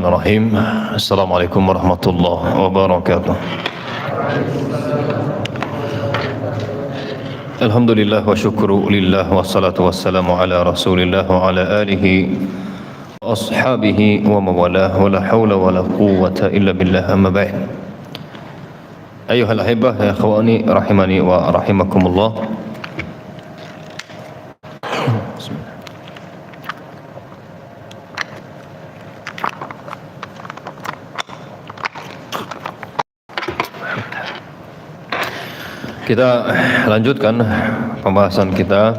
Bismillahirrahmanirrahim. Assalamualaikum warahmatullahi wabarakatuh. Alhamdulillah wa syukru lillah wassalatu wassalamu ala rasulillah wa ala alihi wa ashabihi wa mawalah wa la hawla wa la quwwata illa billah amma ba'd. Ayuhal ahibah ya akhwani rahimani wa rahimakumullah. Kita lanjutkan pembahasan kita,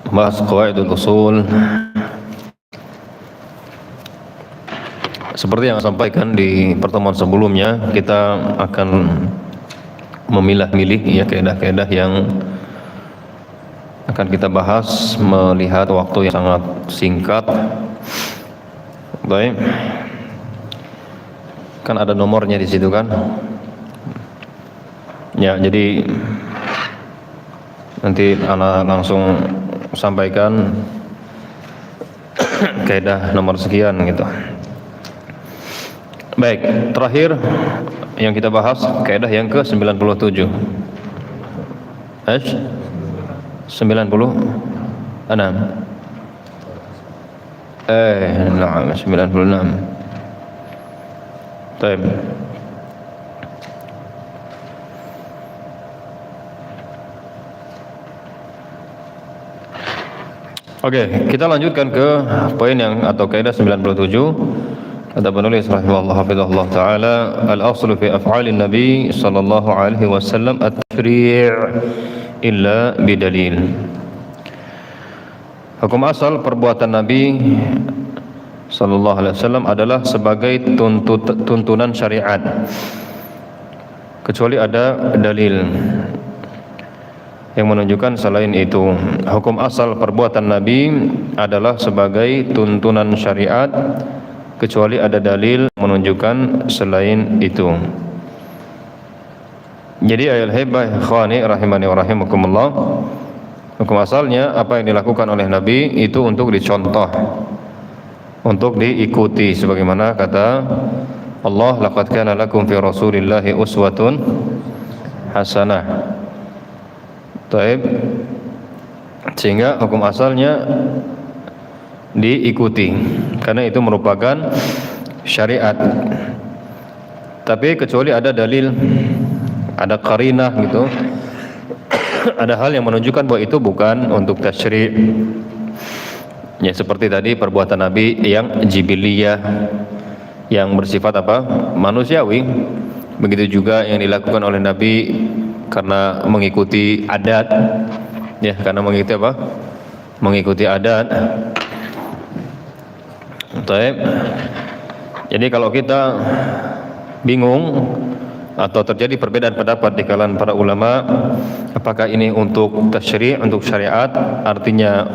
membahas qawaidul usul. Seperti yang saya sampaikan di pertemuan sebelumnya, kita akan memilah-milih ya kaidah-kaidah yang akan kita bahas melihat waktu yang sangat singkat. Baik, kan ada nomornya di situ kan? Ya, jadi nanti anak langsung sampaikan kaidah nomor sekian gitu. Baik, terakhir yang kita bahas kaidah yang ke-97. 96. Nah, 96. Baik. Oke, kita lanjutkan ke poin yang atau kaidah 97. Kata penulis rahimahullah hafizahullah taala, al-aslu fi af'alin nabi sallallahu alaihi wasallam at-tashri' illa bidalil. Hukum asal perbuatan nabi sallallahu alaihi wasallam adalah sebagai tuntunan syariat kecuali ada dalil yang menunjukkan selain itu. Hukum asal perbuatan Nabi adalah sebagai tuntunan syariat kecuali ada dalil menunjukkan selain itu. Jadi ayat hebah ikhwani rahimani wa rahimakumullah, hukum asalnya apa yang dilakukan oleh Nabi itu untuk dicontoh, untuk diikuti, sebagaimana kata Allah, laqad kana lakum fi rasulillahi uswatun hasanah. Taib. Sehingga hukum asalnya diikuti karena itu merupakan syariat. Tapi kecuali ada dalil, ada qarinah gitu, ada hal yang menunjukkan bahwa itu bukan untuk tasyri'. Ya, seperti tadi perbuatan Nabi yang jibiliyah, yang bersifat apa? Manusiawi. Begitu juga yang dilakukan oleh Nabi karena mengikuti adat, ya, karena mengikuti apa? Mengikuti adat. Baik. Jadi kalau kita bingung atau terjadi perbedaan pendapat di kalangan para ulama, apakah ini untuk tasyri', untuk syariat, artinya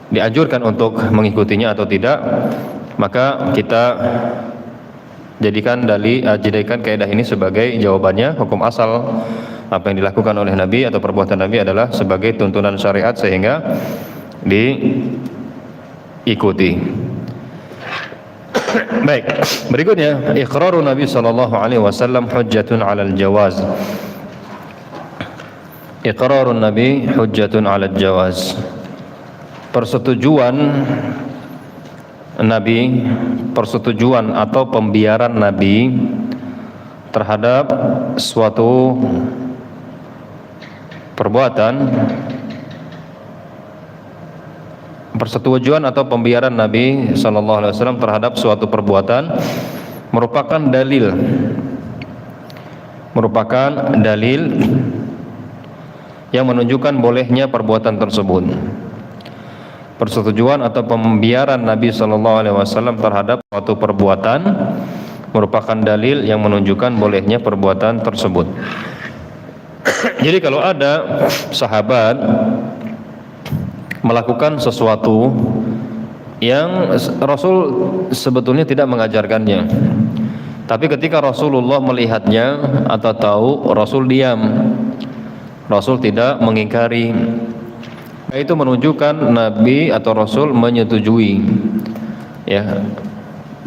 dianjurkan untuk mengikutinya atau tidak, maka kita jadikan kaidah ini sebagai jawabannya. Hukum asal apa yang dilakukan oleh Nabi atau perbuatan Nabi adalah sebagai tuntunan syariat sehingga diikuti. Baik, berikutnya iqrarun Nabi sallallahu alaihi wasallam hujjatun 'alal jawaz. Iqrarun Nabi hujjatun 'alal jawaz. Persetujuan Nabi, persetujuan atau pembiaran Nabi terhadap suatu perbuatan, persetujuan atau pembiaran Nabi sallallahu alaihi wasallam terhadap suatu perbuatan merupakan dalil yang menunjukkan bolehnya perbuatan tersebut. Persetujuan atau pembiaran Nabi sallallahu alaihi wasallam terhadap suatu perbuatan merupakan dalil yang menunjukkan bolehnya perbuatan tersebut. Jadi kalau ada sahabat melakukan sesuatu yang Rasul sebetulnya tidak mengajarkannya, tapi ketika Rasulullah melihatnya atau tahu, Rasul diam. Rasul tidak mengingkari. Itu menunjukkan Nabi atau Rasul menyetujui, ya,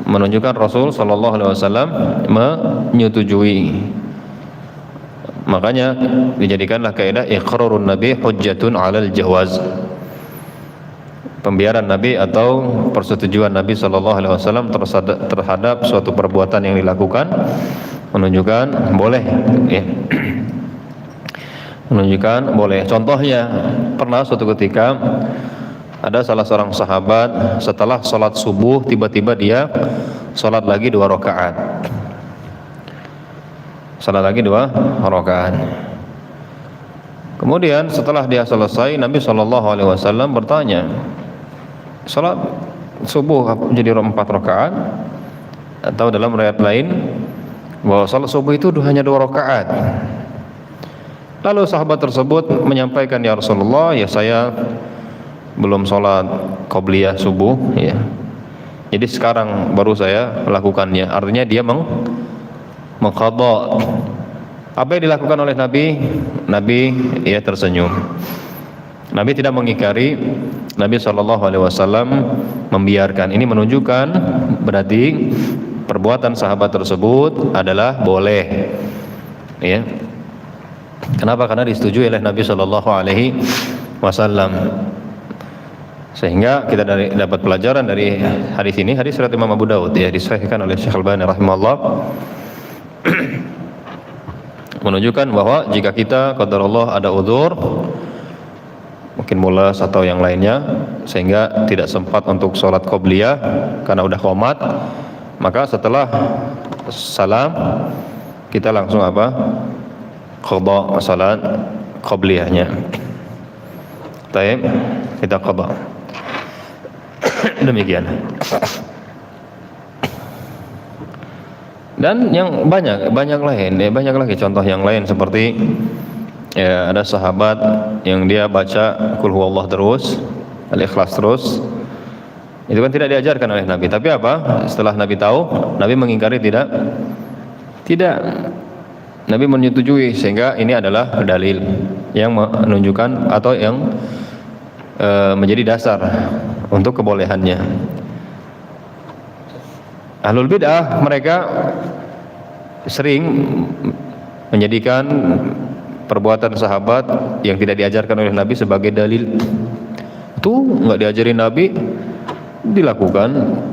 menunjukkan Rasul Shallallahu Alaihi Wasallam menyetujui. Makanya dijadikanlah kaidah iqrarun Nabi hujjatun 'alal jawaz. Pembiaran Nabi atau persetujuan Nabi Shallallahu Alaihi Wasallam terhadap suatu perbuatan yang dilakukan menunjukkan boleh, ya. Menunjukkan boleh. Contohnya, pernah suatu ketika ada salah seorang sahabat setelah sholat subuh tiba-tiba dia sholat lagi 2 rakaat. Sholat lagi 2 rakaat. Kemudian setelah dia selesai, Nabi Shallallahu Alaihi Wasallam bertanya, sholat subuh jadi 4 rakaat? Atau dalam riwayat lain bahwa sholat subuh itu hanya 2 rakaat. Lalu sahabat tersebut menyampaikan, ya Rasulullah, ya saya belum sholat qobliyah subuh, ya. Jadi sekarang baru saya melakukannya. Artinya dia mengqadha. Apa yang dilakukan oleh Nabi? Nabi, ya, tersenyum. Nabi tidak mengingkari. Nabi Shallallahu Alaihi Wasallam membiarkan. Ini menunjukkan berarti perbuatan sahabat tersebut adalah boleh, ya. Kenapa? Karena disetujui oleh Nabi Shallallahu Alaihi Wasallam. Sehingga kita dapat pelajaran dari hadis ini, hadis riwayat Imam Abu Daud, ya, disahihkan oleh Syekh Al-Albani rahimahullah, menunjukkan bahwa jika kita qadarullah ada udzur, mungkin mulas atau yang lainnya, sehingga tidak sempat untuk sholat qobliyah karena udah qomat, maka setelah salam kita langsung apa? Qadha salat qobliyahnya. Baik, kita qadha. Demikian. Dan yang banyak lain, ya, banyak lagi contoh yang lain seperti, ya, ada sahabat yang dia baca qul huwallah terus, al-ikhlas terus. Itu kan tidak diajarkan oleh Nabi. Tapi apa? Setelah Nabi tahu, Nabi mengingkari tidak? Tidak. Nabi menyetujui, sehingga ini adalah dalil yang menunjukkan atau yang menjadi dasar untuk kebolehannya. Ahlul bid'ah mereka sering menjadikan perbuatan sahabat yang tidak diajarkan oleh Nabi sebagai dalil. Itu nggak diajarin Nabi dilakukan,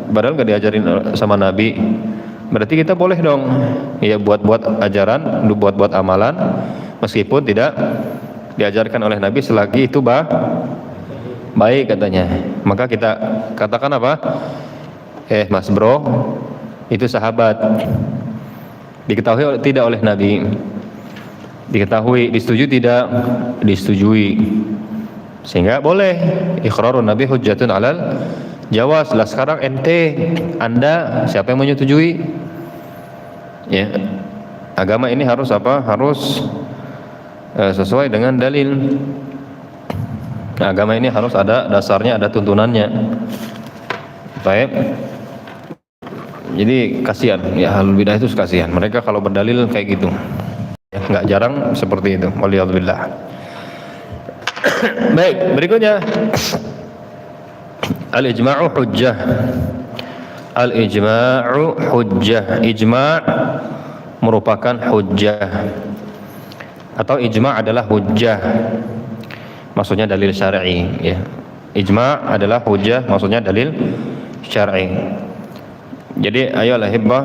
padahal nggak diajarin sama Nabi. Berarti kita boleh dong, ya, buat ajaran, buat amalan meskipun tidak diajarkan oleh Nabi selagi itu baik katanya. Maka kita katakan apa? Mas bro, itu sahabat. Diketahui tidak oleh Nabi? Diketahui, disetujui tidak? Disetujui. Sehingga boleh iqrarun Nabi hujjatun 'alal jawaz. Lah sekarang Anda siapa yang menyetujui? Ya. Agama ini harus apa? Harus sesuai dengan dalil. Agama ini harus ada dasarnya, ada tuntunannya. Baik. Jadi kasihan, ya, ahlul bidah itu kasihan. Mereka kalau berdalil kayak gitu, ya, nggak jarang seperti itu. Waliyadzubillah. Baik, berikutnya al-ijma'u hujjah. Al-ijma'u hujjah. Ijma' merupakan hujjah, atau ijma' adalah hujjah. Maksudnya dalil syar'i, ya. Ijma' adalah hujjah, maksudnya dalil syar'i. Jadi ayolah hibbah,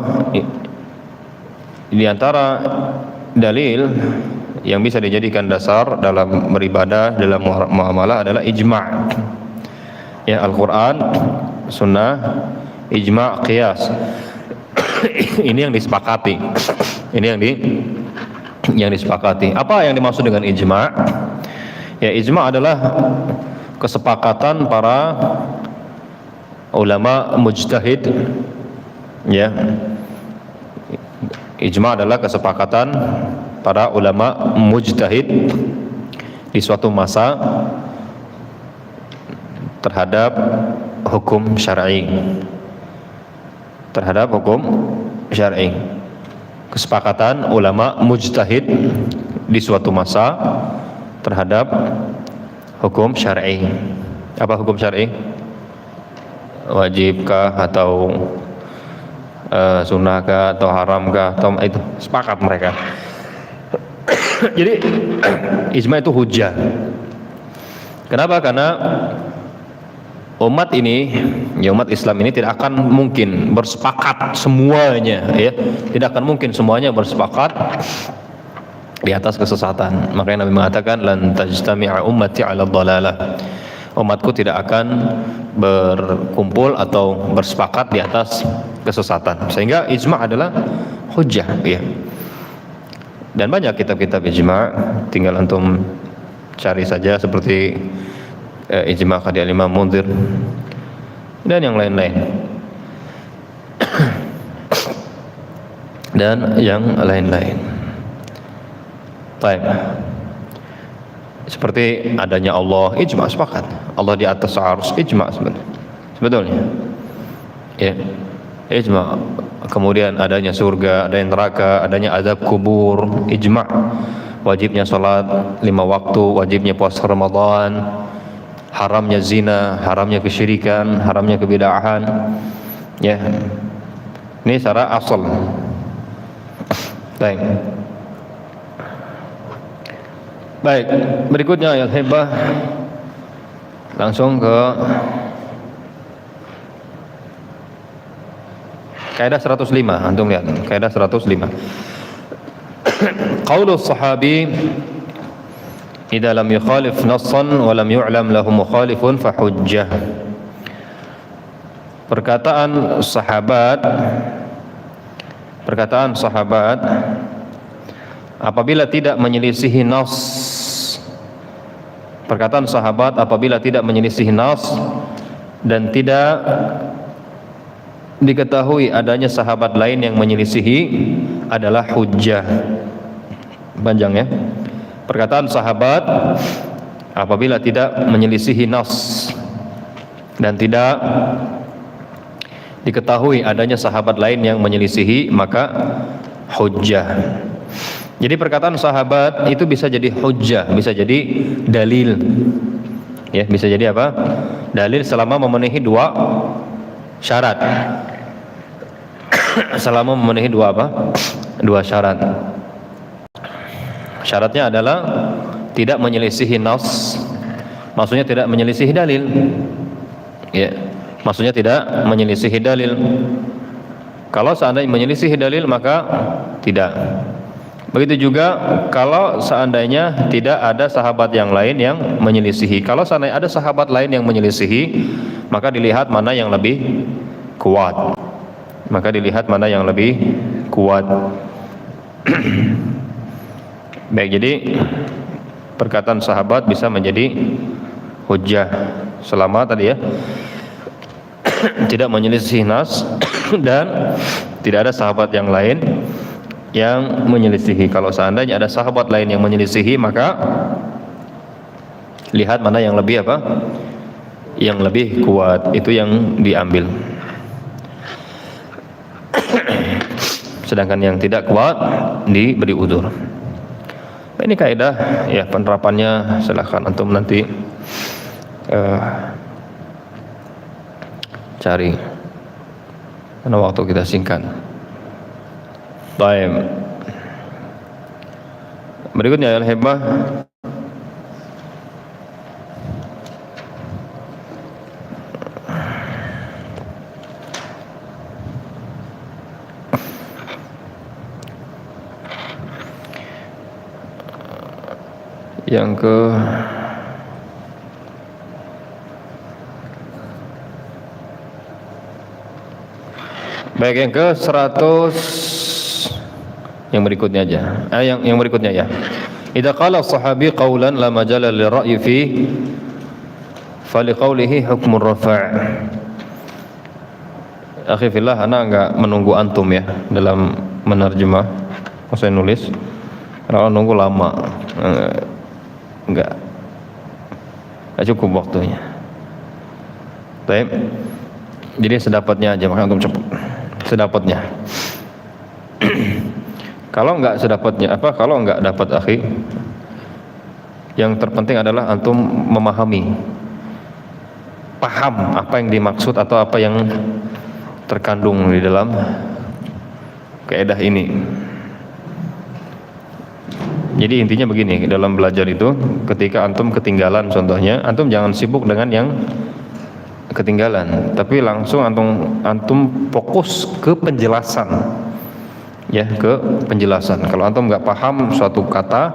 di antara dalil yang bisa dijadikan dasar dalam beribadah, dalam muamalah adalah ijma'. Ya, Al-Quran, Sunnah, ijma', qiyas. Ini yang disepakati. Ini yang disepakati. Apa yang dimaksud dengan ijma'? Ya, ijma' adalah kesepakatan para ulama mujtahid. Ya, ijma' adalah kesepakatan para ulama mujtahid di suatu masa terhadap hukum syar'i. Terhadap hukum syar'i. Kesepakatan ulama mujtahid di suatu masa terhadap hukum syar'i. Apa hukum syar'i? Wajibkah atau sunnahkah atau haramkah, atau itu sepakat mereka. Jadi ijma itu hujjah. Kenapa? Karena umat ini, ya umat Islam ini tidak akan mungkin bersepakat semuanya, ya. Tidak akan mungkin semuanya bersepakat di atas kesesatan. Makanya Nabi mengatakan lan tajtami'a ummati 'ala dhalalah. Umatku tidak akan berkumpul atau bersepakat di atas kesesatan. Sehingga ijma' adalah hujjah, ya. Dan banyak kitab-kitab ijma', tinggal antum cari saja seperti ijma' karya Imam Mundhir dan yang lain-lain. Dan yang lain-lain. Baik. Seperti adanya Allah, ijma' sepakat. Allah di atas arsy, ijma' sebetulnya. Ya. Ijma'. Kemudian adanya surga, adanya neraka, adanya azab kubur, ijma'. Wajibnya salat 5 waktu, wajibnya puasa Ramadan, haramnya zina, haramnya kesyirikan, haramnya kebid'ahan. Ya. Ini secara asal. Baik. Baik, berikutnya ayat hebah. Langsung ke kaidah 105. Antum lihat, kaidah 105. Qaulus sahabi idza lam yukhalif nassan wa lam yu'lam lahu mukhalifun fa hujjah. Perkataan sahabat apabila tidak menyelisihi nas. Perkataan sahabat apabila tidak menyelisihi nas dan tidak diketahui adanya sahabat lain yang menyelisihi adalah hujjah. Panjang, ya. Perkataan sahabat apabila tidak menyelisihi nas dan tidak diketahui adanya sahabat lain yang menyelisihi, maka hujjah. Jadi perkataan sahabat itu bisa jadi hujjah, bisa jadi dalil. Ya, bisa jadi apa? Dalil selama memenuhi 2 syarat. Selama memenuhi 2 apa? 2 syarat. Syaratnya adalah tidak menyelisihi nas. Maksudnya tidak menyelisihi dalil. Ya. Maksudnya tidak menyelisihi dalil. Kalau seandainya menyelisihi dalil maka tidak. Begitu juga kalau seandainya tidak ada sahabat yang lain yang menyelisihi. Kalau seandainya ada sahabat lain yang menyelisihi, maka dilihat mana yang lebih kuat. Maka dilihat mana yang lebih kuat. Baik, jadi perkataan sahabat bisa menjadi hujjah selama tadi, ya, tidak menyelisih nas dan tidak ada sahabat yang lain yang menyelisihi. Kalau seandainya ada sahabat lain yang menyelisihi, maka lihat mana yang lebih apa? Yang lebih kuat, itu yang diambil. Sedangkan yang tidak kuat diberi udzur. Ini kaidah, ya, penerapannya silahkan antum nanti cari, karena waktu kita singkat. Baik. Berikutnya al-hibah. Yang ke baik, yang ke 100, yang berikutnya aja. Yang berikutnya, ya. Idza qala sahabi qaulan la majala lira'yi fi faliqaulihi hukmur rafa'. Akhi fillah, ana enggak menunggu antum, ya, dalam menerjemah. Saya nulis, kalau nunggu lama enggak cukup waktunya. Baik. Jadi sedapatnya aja, maka antum cepat. Sedapatnya. Kalau enggak sedapatnya, kalau enggak dapat akhi, Yang terpenting adalah antum memahami, paham apa yang dimaksud atau apa yang terkandung di dalam kaidah ini. Jadi intinya begini, dalam belajar itu ketika antum ketinggalan, contohnya antum jangan sibuk dengan yang ketinggalan, tapi langsung antum fokus ke penjelasan, ya, ke penjelasan. Kalau antum nggak paham suatu kata,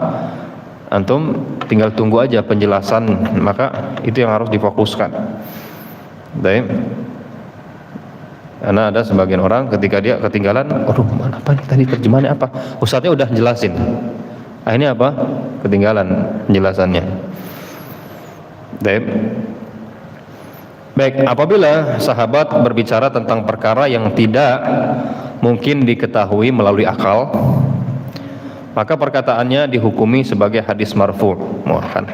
antum tinggal tunggu aja penjelasan, maka itu yang harus difokuskan. Baik. Karena ada sebagian orang ketika dia ketinggalan, aduh mana apa nih tadi terjemahannya apa? Ustadznya udah jelasin. Ini apa? Ketinggalan penjelasannya. Baik, apabila sahabat berbicara tentang perkara yang tidak mungkin diketahui melalui akal, maka perkataannya dihukumi sebagai hadis marfu'. Mohon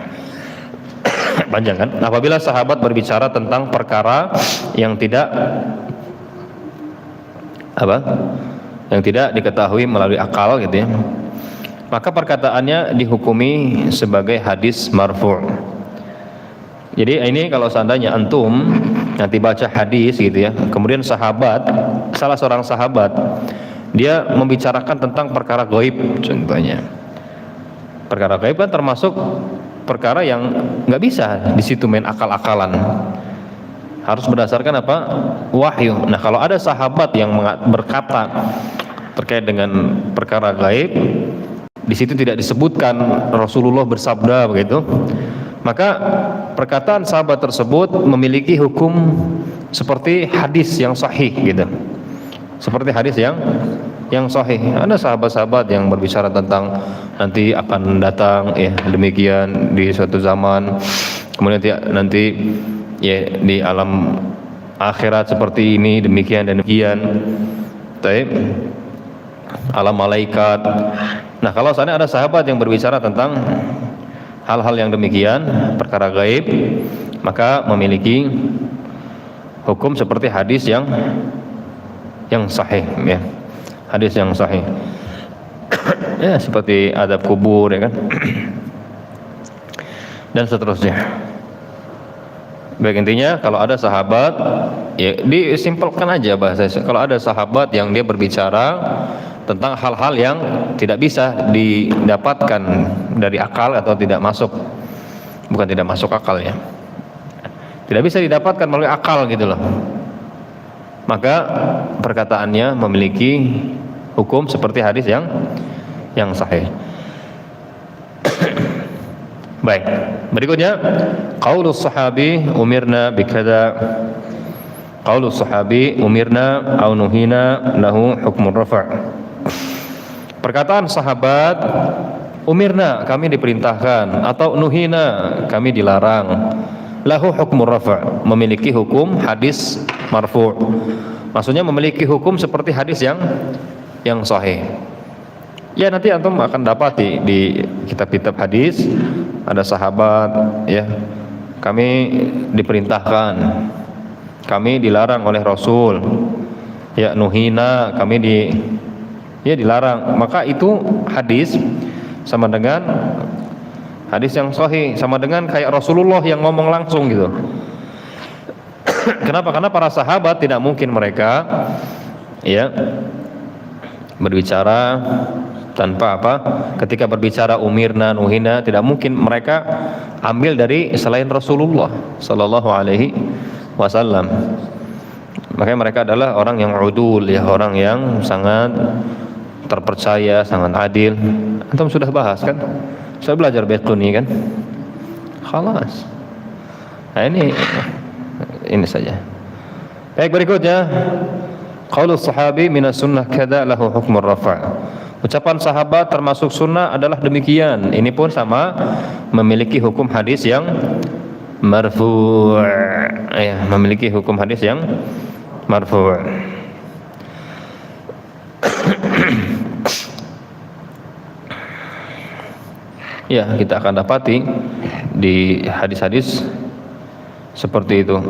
panjang kan? Apabila sahabat berbicara tentang perkara yang tidak yang tidak diketahui melalui akal gitu ya, maka perkataannya dihukumi sebagai hadis marfu'. Jadi ini kalau seandainya antum nanti baca hadis gitu ya, kemudian salah seorang sahabat dia membicarakan tentang perkara gaib contohnya. Perkara gaib kan termasuk perkara yang nggak bisa di situ main akal-akalan. Harus berdasarkan apa? Wahyu. Nah, kalau ada sahabat yang berkata terkait dengan perkara gaib, di situ tidak disebutkan Rasulullah bersabda begitu, maka perkataan sahabat tersebut memiliki hukum seperti hadis yang sahih gitu. Seperti hadis yang sahih. Ada sahabat-sahabat yang berbicara tentang nanti akan datang ya demikian di suatu zaman, kemudian nanti ya di alam akhirat seperti ini demikian dan demikian. Baik. Alam malaikat. Nah, kalau seandainya ada sahabat yang berbicara tentang hal-hal yang demikian, perkara gaib, maka memiliki hukum seperti hadis yang sahih ya. Hadis yang sahih. Ya, seperti adab kubur ya kan. Dan seterusnya. Baik, intinya kalau ada sahabat ya disimpelkan aja bahasa. Kalau ada sahabat yang dia berbicara tentang hal-hal yang tidak bisa didapatkan dari akal atau tidak masuk, bukan tidak masuk akal ya, tidak bisa didapatkan melalui akal gitu loh, maka perkataannya memiliki hukum seperti hadis yang sahih. Baik, berikutnya qaulus sahabi umirna bikada. Qaulus sahabi umirna au nuhina lahu hukmur rafa'. Perkataan sahabat, umirna kami diperintahkan, atau nuhina kami dilarang, lahu hukmur rafa', memiliki hukum hadis marfu'. Maksudnya memiliki hukum seperti hadis yang sahih. Ya, nanti antum akan dapati di kitab-kitab hadis ada sahabat ya, kami diperintahkan, kami dilarang oleh Rasul. Ya, nuhina kami dilarang. Maka itu hadis sama dengan hadis yang sahih, sama dengan kayak Rasulullah yang ngomong langsung gitu. Kenapa? Karena para sahabat tidak mungkin mereka ya berbicara tanpa apa? Ketika berbicara umirna nuhina, tidak mungkin mereka ambil dari selain Rasulullah sallallahu alaihi wasallam. Makanya mereka adalah orang yang udul ya, orang yang sangat terpercaya, sangat adil. Antum sudah bahas kan? Saya belajar Baiquni kan? Khalas. Nah, ini saja. Baik, berikutnya qaulus sahabi minas sunnah kada lahu hukmur rafa'. Ucapan sahabat termasuk sunnah adalah demikian. Ini pun sama, memiliki hukum hadis yang marfu'. Ya, memiliki hukum hadis yang marfu'. Ya, kita akan dapati di hadis-hadis seperti itu.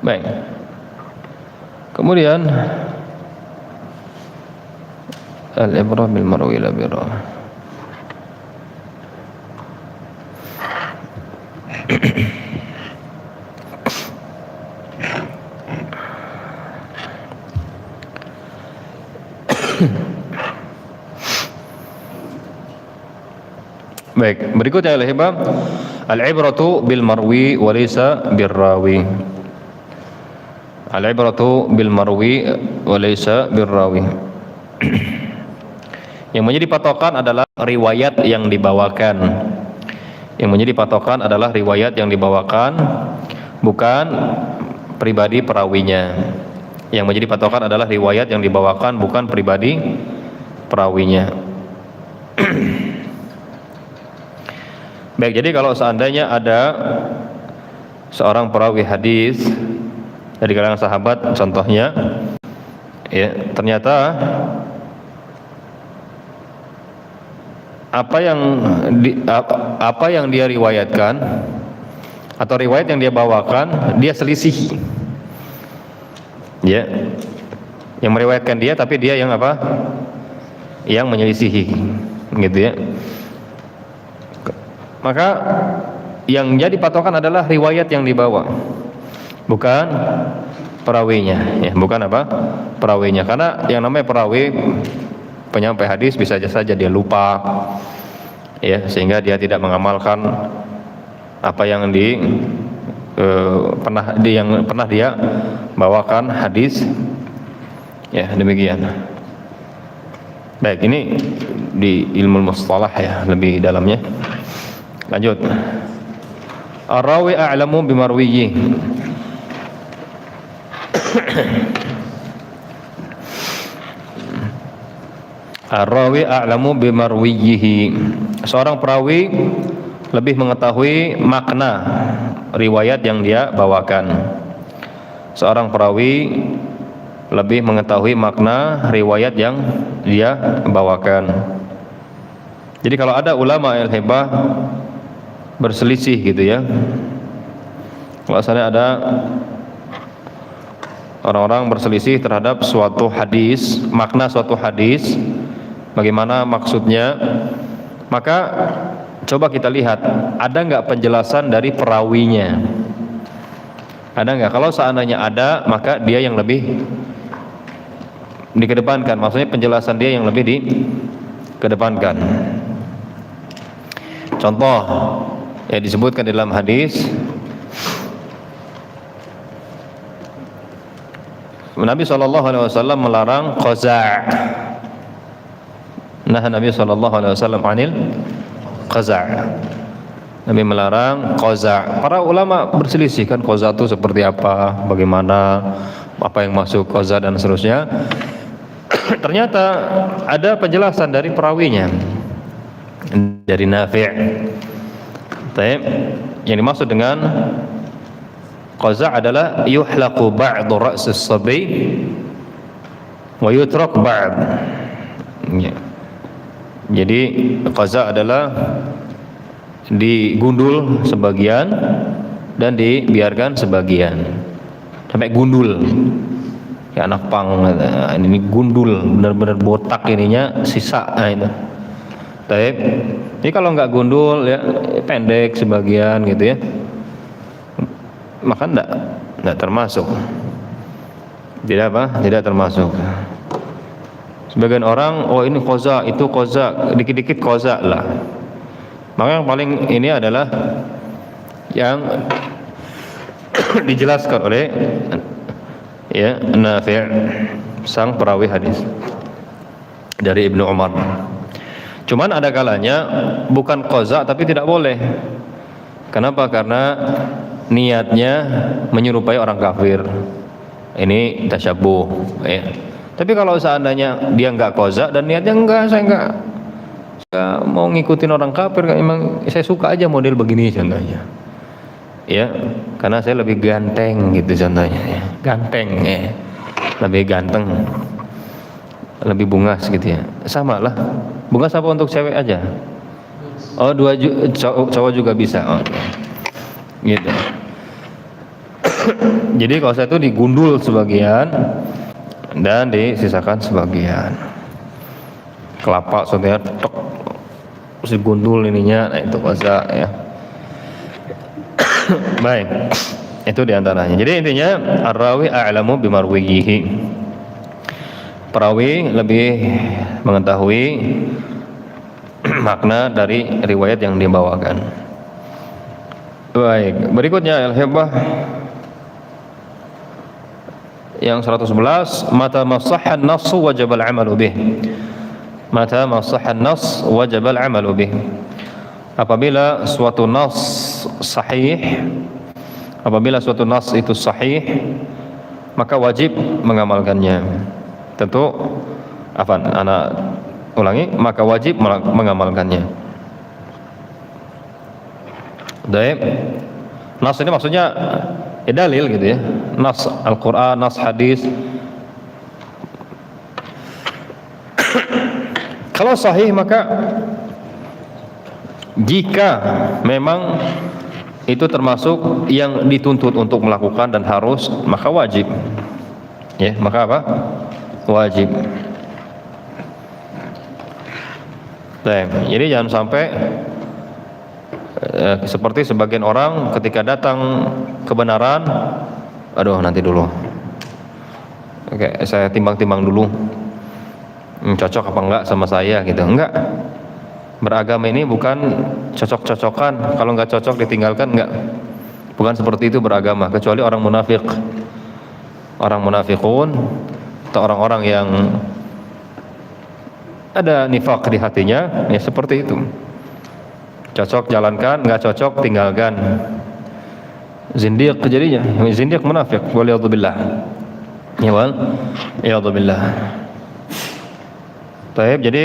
Baik. Kemudian al-ibrah bil marwi la birra. Baik, berikutnya al-hibah al-ibratu bil marwi wa laysa bir rawi. Al-ibratu bil marwi wa laysa bir rawi. Yang menjadi patokan adalah riwayat yang dibawakan. Yang menjadi patokan adalah riwayat yang dibawakan, bukan pribadi perawinya. Yang menjadi patokan adalah riwayat yang dibawakan, bukan pribadi perawinya. Baik, jadi kalau seandainya ada seorang perawi hadis dari kalangan sahabat, contohnya, ya, ternyata apa yang dia riwayatkan atau riwayat yang dia bawakan dia selisihi, ya, yang meriwayatkan dia tapi dia yang apa? Yang menyelisihi, gitu ya. Maka yang jadi patokan adalah riwayat yang dibawa, bukan perawinya, ya, bukan apa? Perawinya. Karena yang namanya perawi, penyampai hadis, bisa saja dia lupa, ya, sehingga dia tidak mengamalkan apa yang pernah dia bawakan hadis, ya, demikian. Baik, ini di ilmu mustalah, ya, lebih dalamnya. Lanjut. Ar-rawi a'lamu bimarwiyyi. Ar-rawi a'lamu bimarwiyyihi. Seorang perawi lebih mengetahui makna riwayat yang dia bawakan. Seorang perawi lebih mengetahui makna riwayat yang dia bawakan. Jadi kalau ada ulama al-hibah berselisih, gitu ya, kalau misalnya ada orang-orang berselisih terhadap suatu hadis, makna suatu hadis, bagaimana maksudnya, maka coba kita lihat ada nggak penjelasan dari perawinya, ada nggak? Kalau seandainya ada, maka dia yang lebih dikedepankan, maksudnya penjelasan dia yang lebih dikedepankan. Contoh yang disebutkan di dalam hadis, Nabi SAW melarang qaza'. Nah, Nabi SAW anil qaza'. Nabi melarang qaza'. Para ulama berselisih, kan qaza' itu seperti apa, bagaimana, apa yang masuk qaza' dan seterusnya. Ternyata ada penjelasan dari perawinya, dari Nafi'. Yang dimaksud dengan qaza' adalah yuhlaqu ba'du ra'sis sabi wa yutrak ba'd. Ya. Jadi qaza' adalah digundul sebagian dan dibiarkan sebagian, sampai gundul. Ya, anak pang, ini gundul, benar-benar botak ininya, sisa, nah itu. Ini kalau nggak gundul, ya, pendek sebagian, gitu ya, maka enggak termasuk. Tidak apa? Tidak termasuk. Sebagian orang, oh ini qaza', itu qaza', dikit-dikit qaza' lah. Maka yang paling ini adalah yang dijelaskan oleh, ya, Nafi', sang perawi hadis dari Ibnu Umar. Cuman ada kalanya bukan qaza' tapi tidak boleh. Kenapa? Karena niatnya menyerupai orang kafir. Ini tasyabuh, ya. Tapi kalau seandainya dia enggak qaza' dan niatnya enggak, saya enggak mau ngikutin orang kafir, emang saya suka aja model begini contohnya, ya, karena saya lebih ganteng, gitu contohnya, ya. Ganteng, ya, lebih ganteng, lebih bungas, gitu ya. Sama lah, bungas apa untuk cewek aja? Oh, cowok juga bisa, oh, gitu. Jadi kausa itu digundul sebagian dan disisakan sebagian. Kelapa contohnya tok digundul ininya, nah itu kausa ya. Baik. Itu diantaranya. Jadi intinya ar-rawi a'lamu bimarwiyihi. Perawi lebih mengetahui makna dari riwayat yang dibawakan. Baik, berikutnya al-hibah yang 111, mata masahhan nass wajib al-amalu bih. Mata masahhan nass wajib al-amalu bih. Apabila suatu nas sahih, apabila suatu nas itu sahih, maka wajib mengamalkannya. Tentu anak ulangi, maka wajib mengamalkannya. Baik. Nas ini maksudnya dalil gitu ya. Nas Al-Qur'an, nas hadis. Kalau sahih maka jika memang itu termasuk yang dituntut untuk melakukan dan harus, maka wajib. Ya, maka apa? Wajib. Jadi jangan sampai seperti sebagian orang ketika datang kebenaran, aduh nanti dulu, oke saya timbang-timbang dulu, cocok apa enggak sama saya gitu. Enggak, beragama ini bukan cocok-cocokan, kalau enggak cocok ditinggalkan, enggak, bukan seperti itu beragama, kecuali orang munafik, orang munafikun atau orang-orang yang ada nifaq di hatinya, ya seperti itu. Cocok jalankan, enggak cocok tinggalkan. Zindiq jadinya, zindiq munafik, waliyadzubillah. Ya wal, iyadzubillah. Baik, jadi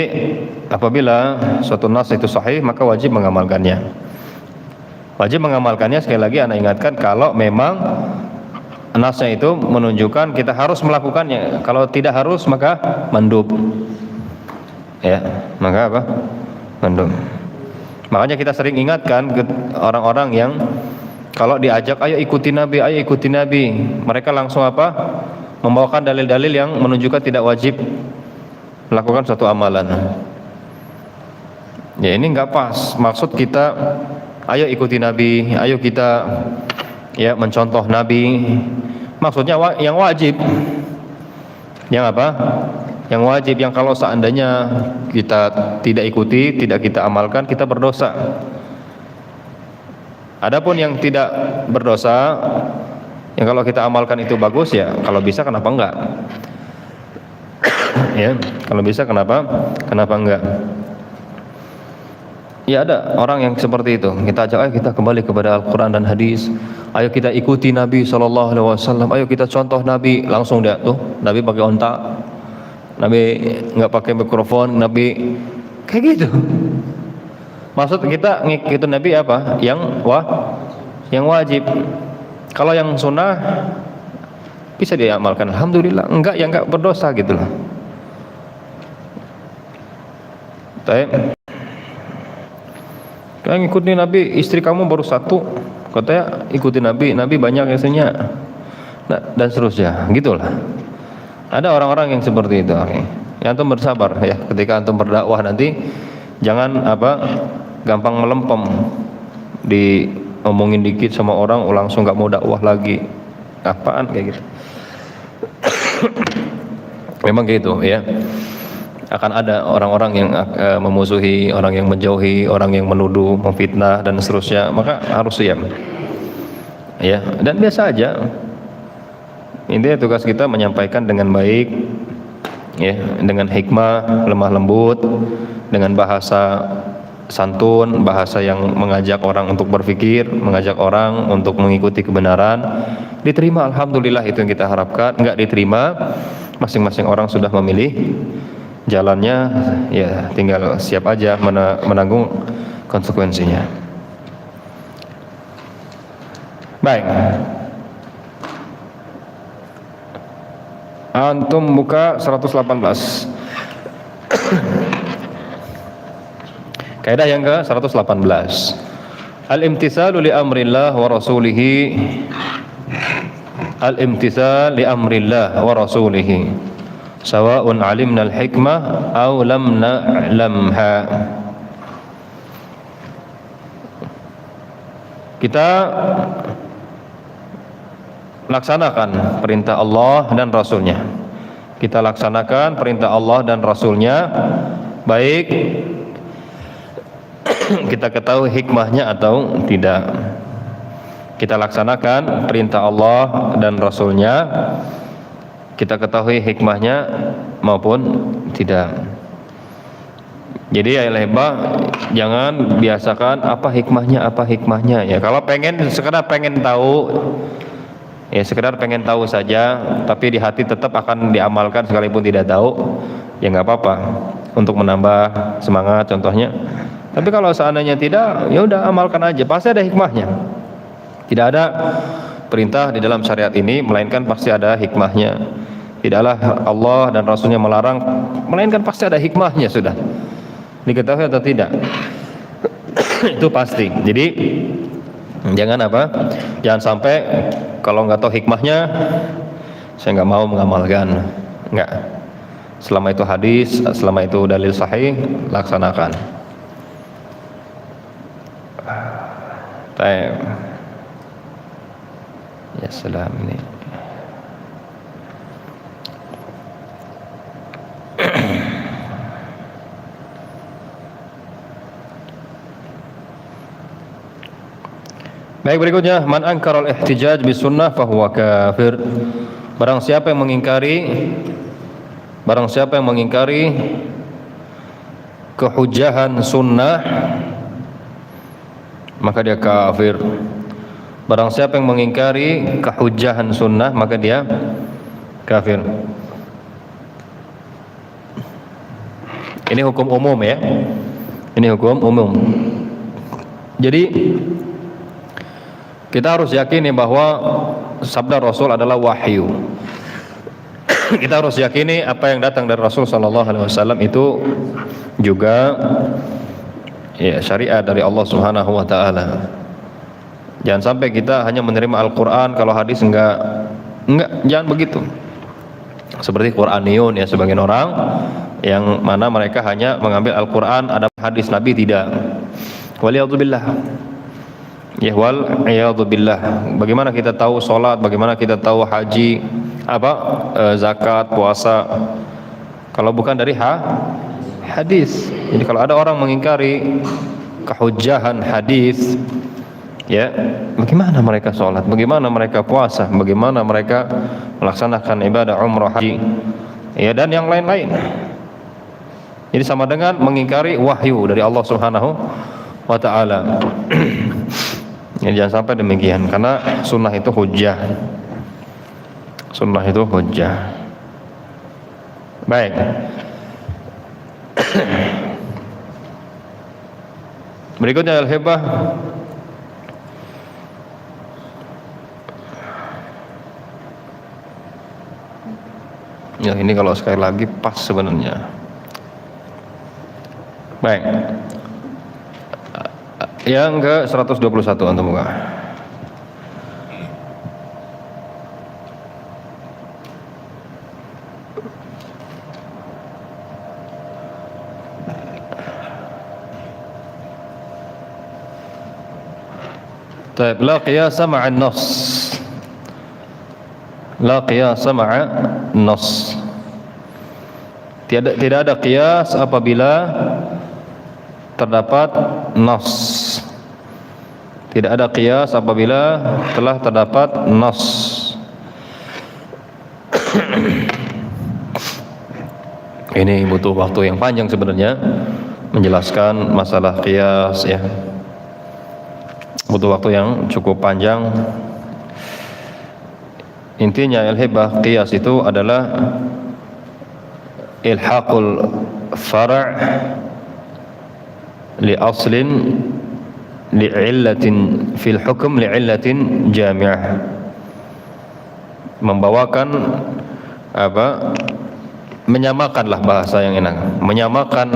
apabila suatu nas itu sahih maka wajib mengamalkannya. Wajib mengamalkannya, sekali lagi ana ingatkan, kalau memang nasnya itu menunjukkan kita harus melakukannya. Kalau tidak harus maka mandub. Ya, maka apa? Mandub. Makanya kita sering ingatkan ke orang-orang yang kalau diajak ayo ikuti Nabi, ayo ikuti Nabi, mereka langsung apa? Membawakan dalil-dalil yang menunjukkan tidak wajib melakukan suatu amalan. Ya ini enggak pas. Maksud kita ayo ikuti Nabi, ayo kita ya mencontoh Nabi. Maksudnya yang wajib. Yang apa? Yang wajib, yang kalau seandainya kita tidak ikuti, tidak kita amalkan, kita berdosa. Adapun yang tidak berdosa, yang kalau kita amalkan itu bagus, ya kalau bisa kenapa enggak? Ya, kalau bisa kenapa enggak? Ya ada orang yang seperti itu. Kita ajak, ayo kita kembali kepada Al-Quran dan hadis. Ayo kita ikuti Nabi SAW. Ayo kita contoh Nabi. Langsung dia tuh, Nabi pakai onta, Nabi nggak pakai mikrofon, Nabi kayak gitu. Maksud kita ngikutin Nabi apa? Yang wajib. Kalau yang sunnah bisa diamalkan, alhamdulillah. Enggak, ya enggak berdosa gitu loh. Baik. Kalau ngikutin Nabi, istri kamu baru satu, katanya ikuti Nabi, Nabi banyak istrinya, nah, dan seterusnya, gitulah. Ada orang-orang yang seperti itu. Ya, antum bersabar ya, ketika antum berdakwah nanti jangan gampang melempem, diomongin dikit sama orang langsung nggak mau dakwah lagi, apaan kayak gitu. Memang gitu ya. Akan ada orang-orang yang memusuhi, orang yang menjauhi, orang yang menuduh, memfitnah dan seterusnya, maka harus siap. Ya, dan biasa aja. Intinya tugas kita menyampaikan dengan baik, ya, dengan hikmah, lemah lembut, dengan bahasa santun, bahasa yang mengajak orang untuk berpikir, mengajak orang untuk mengikuti kebenaran. Diterima, alhamdulillah, itu yang kita harapkan. Enggak diterima, masing-masing orang sudah memilih jalannya, ya tinggal siap aja menanggung konsekuensinya. Baik. Antum buka 118. Kaidah yang ke 118. Al-imtitsalu li amrillah wa rasulih al-imtithal li amrillah wa rasulih sawa'un alimna al-hikmah aw lam na'lamha. Kita laksanakan perintah Allah dan Rasulnya. Kita laksanakan perintah Allah dan Rasulnya, baik kita ketahui hikmahnya atau tidak. Kita laksanakan perintah Allah dan Rasulnya, kita ketahui hikmahnya maupun tidak. Jadi ya jangan biasakan apa hikmahnya ya. Kalau sekedar pengen tahu ya, sekedar pengen tahu saja, tapi di hati tetap akan diamalkan sekalipun tidak tahu, ya nggak apa-apa, untuk menambah semangat contohnya. Tapi kalau seandainya tidak, ya udah amalkan aja, pasti ada hikmahnya. Tidak ada perintah di dalam syariat ini melainkan pasti ada hikmahnya. Tidaklah Allah dan Rasulnya melarang melainkan pasti ada hikmahnya, sudah diketahui atau tidak. Itu pasti. Jadi jangan jangan sampai kalau nggak tahu hikmahnya saya nggak mau mengamalkan. Nggak, selama itu hadis, selama itu dalil sahih, laksanakan. Baik. Ya salam ini. Baik, berikutnya, man ankara al-ihtijaj bis sunnah fahuwa kafir. Barang siapa yang mengingkari kehujahan sunnah, maka dia kafir. Barang siapa yang mengingkari kehujahan sunnah, maka dia kafir. Ini hukum umum ya. Ini hukum umum. Jadi kita harus yakini bahwa sabda Rasul adalah wahyu. Kita harus yakini apa yang datang dari Rasul sallallahu alaihi wasallam itu juga ya syariat dari Allah Subhanahu wa taala. Jangan sampai kita hanya menerima Al-Qur'an, kalau hadis enggak, jangan begitu. Seperti Qur'aniyun ya, sebagian orang yang mana mereka hanya mengambil Al-Qur'an, ada hadis Nabi tidak. Waliyadzubillah. Ya wal iyadzubillah. Bagaimana kita tahu salat, bagaimana kita tahu haji, zakat, puasa, kalau bukan dari hadis. Jadi kalau ada orang mengingkari kehujahan hadis, ya, bagaimana mereka sholat, bagaimana mereka puasa, bagaimana mereka melaksanakan ibadah umrah, haji, ya, dan yang lain-lain. Jadi sama dengan mengingkari wahyu dari Allah Subhanahu wa taala. Ya, jangan sampai demikian, karena sunnah itu hujjah. Sunnah itu hujjah. Baik. Berikutnya al-hibah. Ya, ini kalau sekali lagi pas sebenarnya. Baik. Yang ke 121 antum buka. Baik, la qiyasa ma'an nas. La qiyasa ma'an nas. Tidak ada qiyas apabila terdapat nas. Tidak ada qiyas apabila telah terdapat nas. Ini butuh waktu yang panjang sebenarnya menjelaskan masalah qiyas ya. Butuh waktu yang cukup panjang. Intinya al-hibah qiyas itu adalah ilhaqul far' li aslin li'illatin fil hukm li'illatin jami'ah. Membawakan menyamakanlah, bahasa yang enak, menyamakan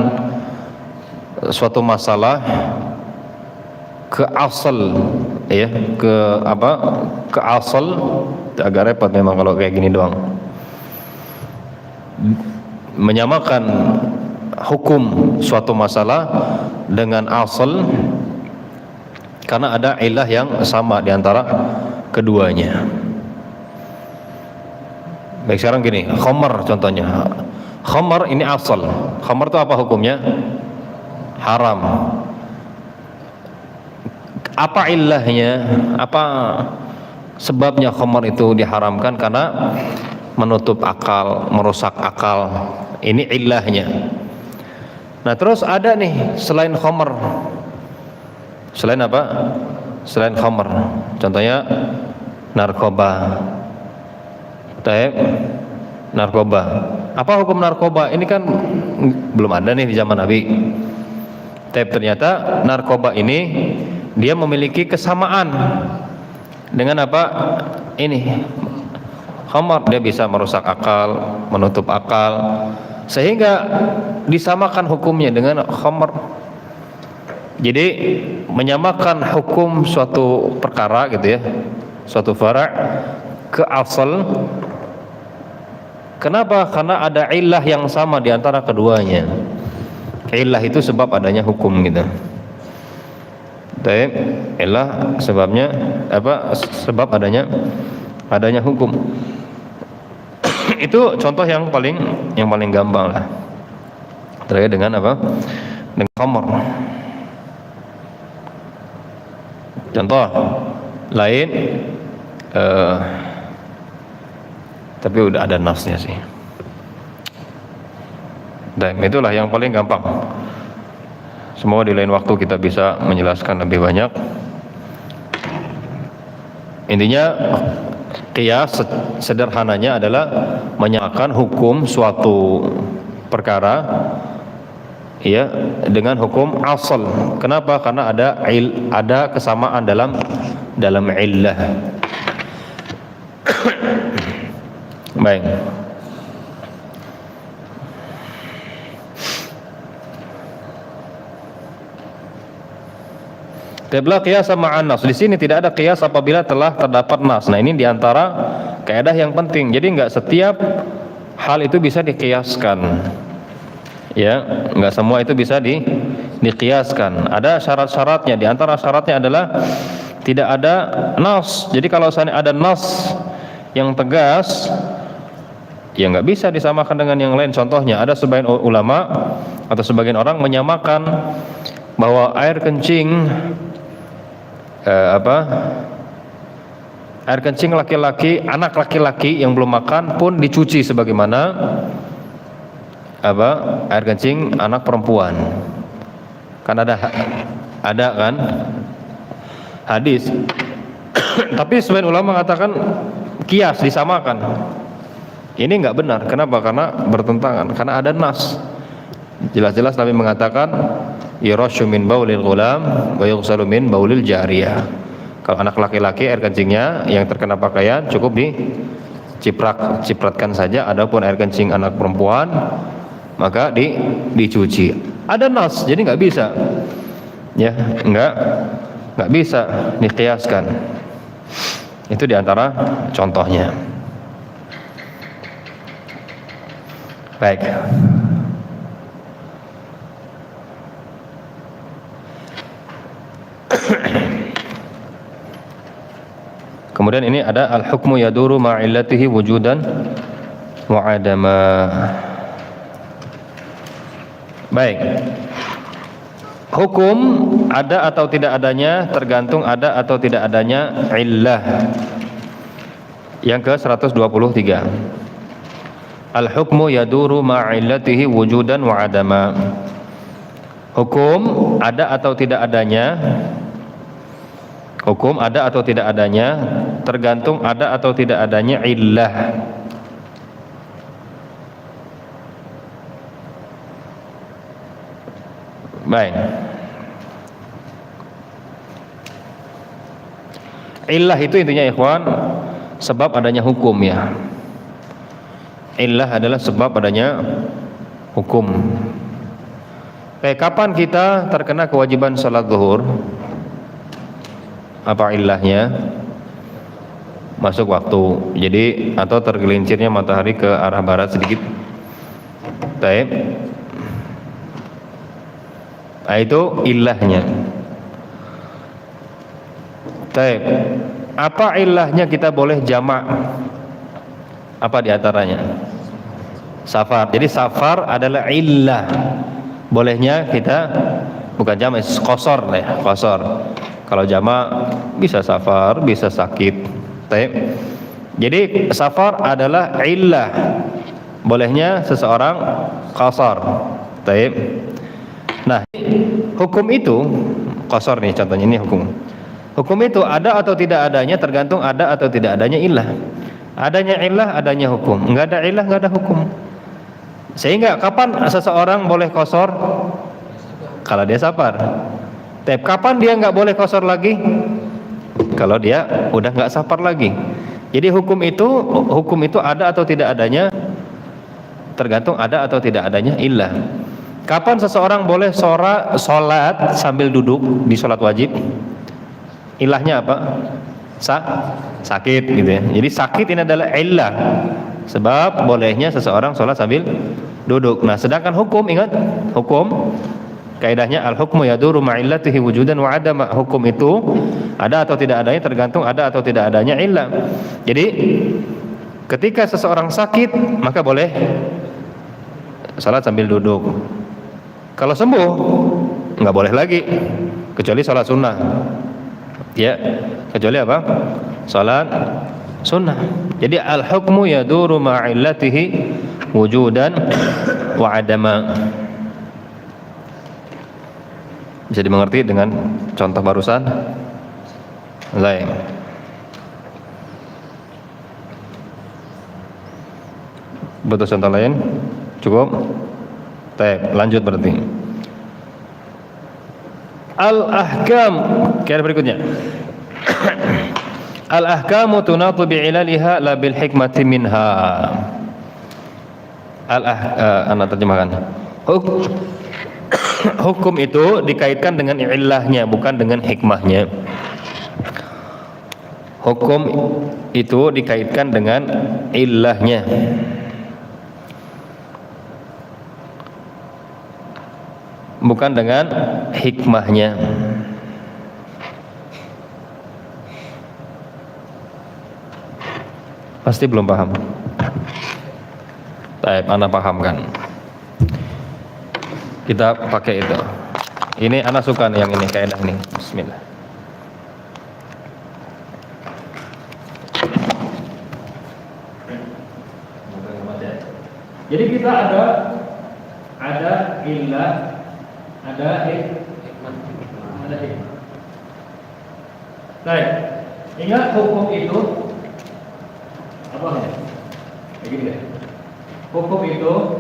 suatu masalah ke asal ya ke apa, ke asal. Agak repot memang kalau kayak gini doang. Menyamakan hukum suatu masalah dengan asal karena ada ilah yang sama di antara keduanya. Baik, sekarang gini, khamar contohnya. Khamar ini asal. Khamar itu apa hukumnya? Haram. Apa ilahnya? Apa sebabnya khamar itu diharamkan? Karena menutup akal, merusak akal. Ini ilahnya. Nah, terus ada nih selain khamar. Selain apa? Selain khamar. Contohnya narkoba. Taib, narkoba. Apa hukum narkoba? Ini kan belum ada nih di zaman Nabi. Taib, ternyata narkoba ini dia memiliki kesamaan dengan apa? Ini khamar, dia bisa merusak akal, menutup akal, sehingga disamakan hukumnya dengan khamar. Jadi menyamakan hukum suatu perkara gitu ya, suatu fara' ke asal. Kenapa? Karena ada illah yang sama di antara keduanya. Illah itu sebab adanya hukum gitu. Baik, illah sebabnya apa? Sebab adanya hukum. Itu contoh yang paling gampang lah. Terkait dengan apa? Dengan khamar. Contoh lain, tapi udah ada nasnya sih. Dan itulah yang paling gampang. Semoga di lain waktu kita bisa menjelaskan lebih banyak. Intinya qiyas sederhananya adalah menyamakan hukum suatu perkara ya dengan hukum asal. Kenapa? Karena ada kesamaan dalam illah. Baik. Tabla qiyas ma'an nas. Di sini tidak ada qiyas apabila telah terdapat nas. Nah, ini diantara kaidah yang penting. Jadi enggak setiap hal itu bisa diqiyaskan. Ya, enggak semua itu bisa diqiyaskan. Ada syarat-syaratnya. Di antara syaratnya adalah tidak ada nas. Jadi kalau seandainya ada nas yang tegas, ya nggak bisa disamakan dengan yang lain. Contohnya ada sebagian ulama atau sebagian orang menyamakan bahwa air kencing air kencing laki-laki, anak laki-laki yang belum makan pun dicuci sebagaimana air kencing anak perempuan. Kan ada kan hadis. Tapi sebagian ulama mengatakan qiyas, disamakan. Ini enggak benar. Kenapa? Karena bertentangan. Karena ada nas. Jelas-jelas Nabi mengatakan yarashu min baulil ghulam wa yughsalu min baulil jariyah. Kalau anak laki-laki air kencingnya yang terkena pakaian cukup dicipratkan saja. Adapun air kencing anak perempuan maka dicuci. Ada nas, jadi enggak bisa. Ya, enggak bisa diqiyaskan. Itu diantara contohnya. Baik. Kemudian ini ada al-hukmu yaduru ma'illatihi wujudan wa adama. Baik. Hukum ada atau tidak adanya tergantung ada atau tidak adanya illah. Yang ke-123. Al-hukmu yaduru ma'illatihi wujudan wa adama. Hukum ada atau tidak adanya. Hukum ada atau tidak adanya tergantung ada atau tidak adanya illah. Baik. Illah itu intinya ikhwan sebab adanya hukum ya. Illah adalah sebab adanya hukum. Kapan kita terkena kewajiban salat zuhur? Apa ilahnya? Masuk waktu. Jadi atau tergelincirnya matahari ke arah barat sedikit. Taib. Nah, itu ilahnya. Taib. Apa ilahnya kita boleh jamak? Apa diantaranya? Safar. Jadi safar adalah illah. Bolehnya kita bukan jamak, qasar lah ya, qasar. Kalau jamak bisa safar, bisa sakit. Taib. Jadi safar adalah illah. Bolehnya seseorang qasar. Taib. Nah, hukum itu qasar nih contohnya, ini hukum. Hukum itu ada atau tidak adanya tergantung ada atau tidak adanya illah. Adanya illah, adanya hukum. Enggak ada illah, enggak ada hukum. Sehingga kapan seseorang boleh qasar? Kalau dia safar. Tapi kapan dia enggak boleh qasar lagi? Kalau dia udah enggak safar lagi. Jadi hukum itu ada atau tidak adanya tergantung ada atau tidak adanya illah. Kapan seseorang boleh sholat sambil duduk di sholat wajib? Ilahnya apa? Sakit gitu ya. Jadi sakit ini adalah illah. Sebab bolehnya seseorang sholat sambil duduk. Nah, sedangkan hukum, ingat hukum kaidahnya al-hukmu yaduru ma'illatihi wujudan wa adama. Hukum itu ada atau tidak adanya tergantung ada atau tidak adanya illah. Jadi ketika seseorang sakit maka boleh sholat sambil duduk. Kalau sembuh nggak boleh lagi, kecuali sholat sunnah. Ya, kecuali apa? Sholat sunnah. Jadi al-hukmu yaduru ma'illatihi wujudan wa adama. Bisa dimengerti dengan contoh barusan? Lain. Betul contoh lain? Cukup? Baik, lanjut berarti. Al-ahkam, kira berikutnya. Al-ahkamu tunatu bi'ilaliha la bil hikmati minha. Anak terjemahkan. Hukum itu dikaitkan dengan ilahnya, bukan dengan hikmahnya. Hukum itu dikaitkan dengan ilahnya, bukan dengan hikmahnya. Pasti belum paham. Baik, Ana pahamkan. Kita pakai itu. Ini Ana suka nih yang ini, kaidah nih. Bismillah. Jadi kita ada illah, ada hikmah. Baik. Ingat hukum itu apa ya? Begini deh. Hukum itu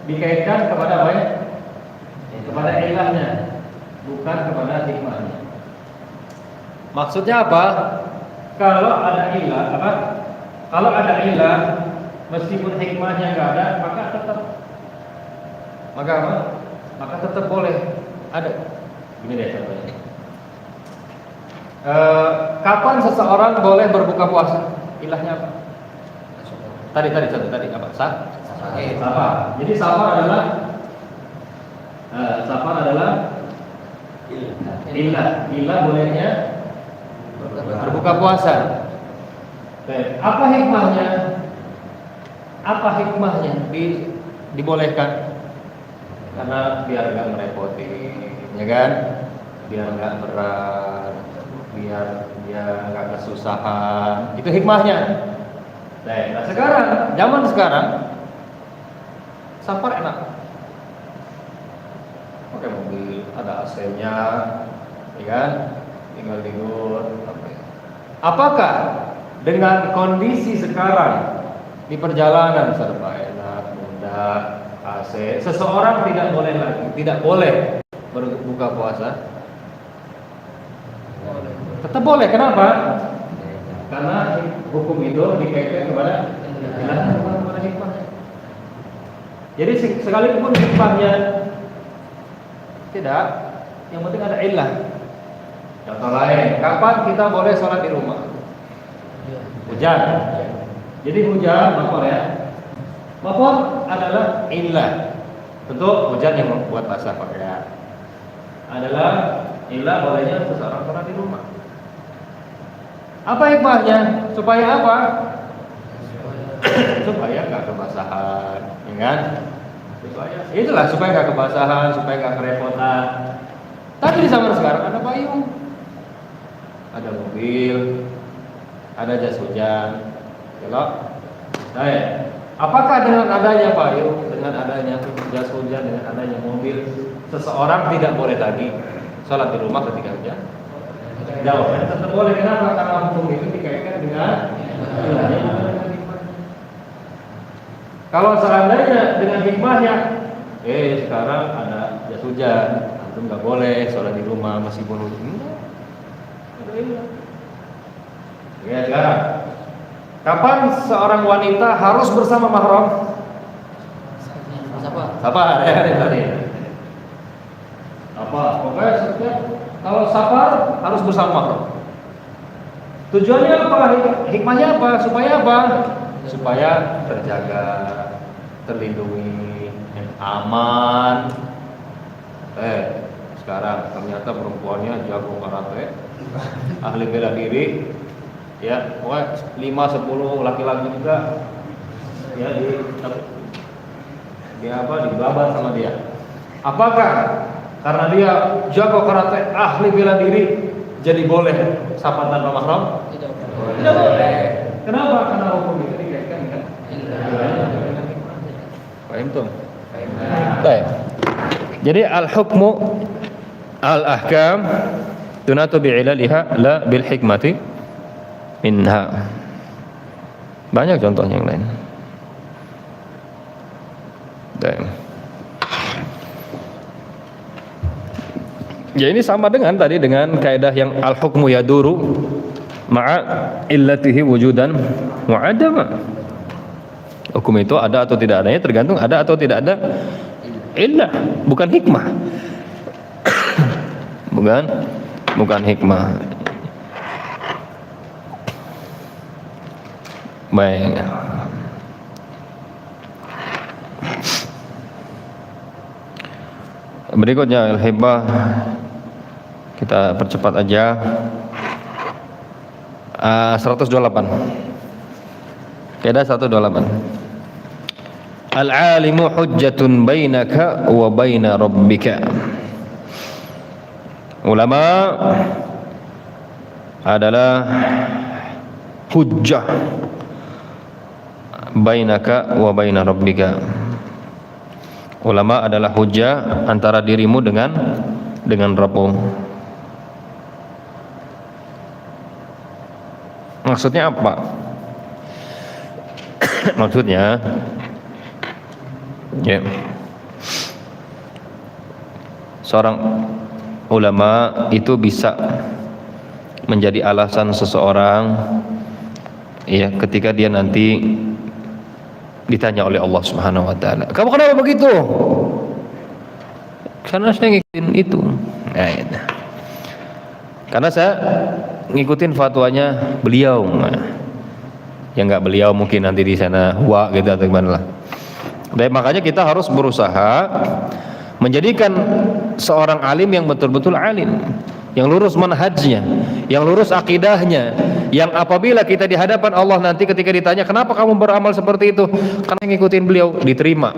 dikaitkan kepada apa ya? Kepada ilahnya, bukan kepada hikmahnya. Maksudnya apa? Kalau ada ilah, apa? Kalau ada ilah, meskipun hikmahnya nggak ada, maka apa? Maka tetap boleh ada. Gini deh contohnya. Kapan seseorang boleh berbuka puasa? Ilahnya apa? Tadi apa? Safar. Jadi safar adalah illah bolehnya berbuka puasa. Apa hikmahnya? Dibolehkan? Karena biar nggak merepotin, ya kan? Biar nggak berat, biar dia nggak kesusahan. Itu hikmahnya. Nah, zaman sekarang safar enak. Pakai mobil, ada AC-nya, ya kan? Tinggal tidur. Apakah dengan kondisi sekarang di perjalanan serba enak, mudah, AC, seseorang tidak boleh berbuka puasa? Tetap boleh. Kenapa? Karena hukum itu dikaitkan kepada hikmahnya. Jadi sekalipun hikmahnya tidak, yang penting ada illah. Contoh lain, kapan kita boleh sholat di rumah? Hujan. Jadi hujan, mator ya. Mator adalah illah. Tentu hujan yang membuat basah pakaian. Adalah illah bolehnya seseorang sholat di rumah. Apa hikmahnya? Supaya apa? Supaya nggak kebasahan, ya kan? Supaya nggak kebasahan, supaya nggak kerepotan. Tapi di zaman sekarang ada payung, ada mobil, ada jas hujan, ya. Apakah dengan adanya payung, dengan adanya jas hujan, dengan adanya mobil, seseorang tidak boleh lagi sholat di rumah ketika hujan? Jawabannya tetap boleh. Kenapa? Karena hukum itu dikaitkan dengan kalau seandainya dengan hikmahnya, sekarang ada jas hujan, antum nggak boleh sholat di rumah meskipun hujan. Ya sekarang, kapan seorang wanita harus bersama mahram? Safar ya tadi. Apa? Pokoknya setiap kalau safar harus bersama mahram. Tujuannya apa? Hikmahnya apa? Supaya apa? Supaya terjaga, terlindungi, aman. Sekarang ternyata perempuannya jago karate, ahli bela diri, ya, pokoknya 5-10 laki-laki juga, ya dibabat sama dia. Apakah karena dia jago karate, ahli bela diri, jadi boleh sapa tanpa mahram? Tidak boleh. Kenapa? Karena hukum itu dikaitkan dengan paham tuh? Baik. Jadi al-hukmu al-ahkam tunatu bi'ilaliha la bil hikmati minha. Banyak contohnya yang lain. Baik. Ya ini sama dengan tadi dengan kaidah yang al-hukmu yaduru ma'a illatihi wujudan wa adama. Hukum itu ada atau tidak adanya tergantung ada atau tidak ada illah, bukan hikmah. bukan hikmah. Baik. Berikutnya al-hibah, kita percepat aja. 128. Kaidah 128. Al-alimu hujjatun bainaka wa baina rabbika. Ulama adalah hujjah bainaka wa baina rabbika. Ulama adalah hujjah antara dirimu dengan Rabbmu. Maksudnya apa? Maksudnya ya, seorang ulama itu bisa menjadi alasan seseorang ya ketika dia nanti ditanya oleh Allah Subhanahu wa taala, "Kamu kenapa begitu?" "Karena saya ngikutin itu." Nah, ya. Karena saya ngikutin fatwanya beliau. Ya enggak beliau mungkin nanti di sana gitu atau gimana lah. Dan makanya kita harus berusaha menjadikan seorang alim yang betul-betul alim, yang lurus manhajnya, yang lurus akidahnya, yang apabila kita di hadapan Allah nanti ketika ditanya kenapa kamu beramal seperti itu, karena ngikutin beliau, diterima.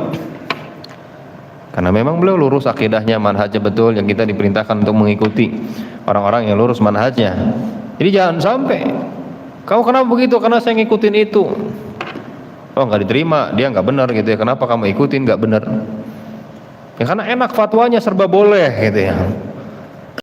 Karena memang beliau lurus akidahnya, manhajnya betul, yang kita diperintahkan untuk mengikuti orang-orang yang lurus manhajnya. Jadi jangan sampai kamu kenapa begitu, karena saya ngikutin itu. Oh nggak diterima, dia nggak benar gitu ya. Kenapa kamu ikutin nggak benar? Ya karena enak fatwanya serba boleh gitu ya.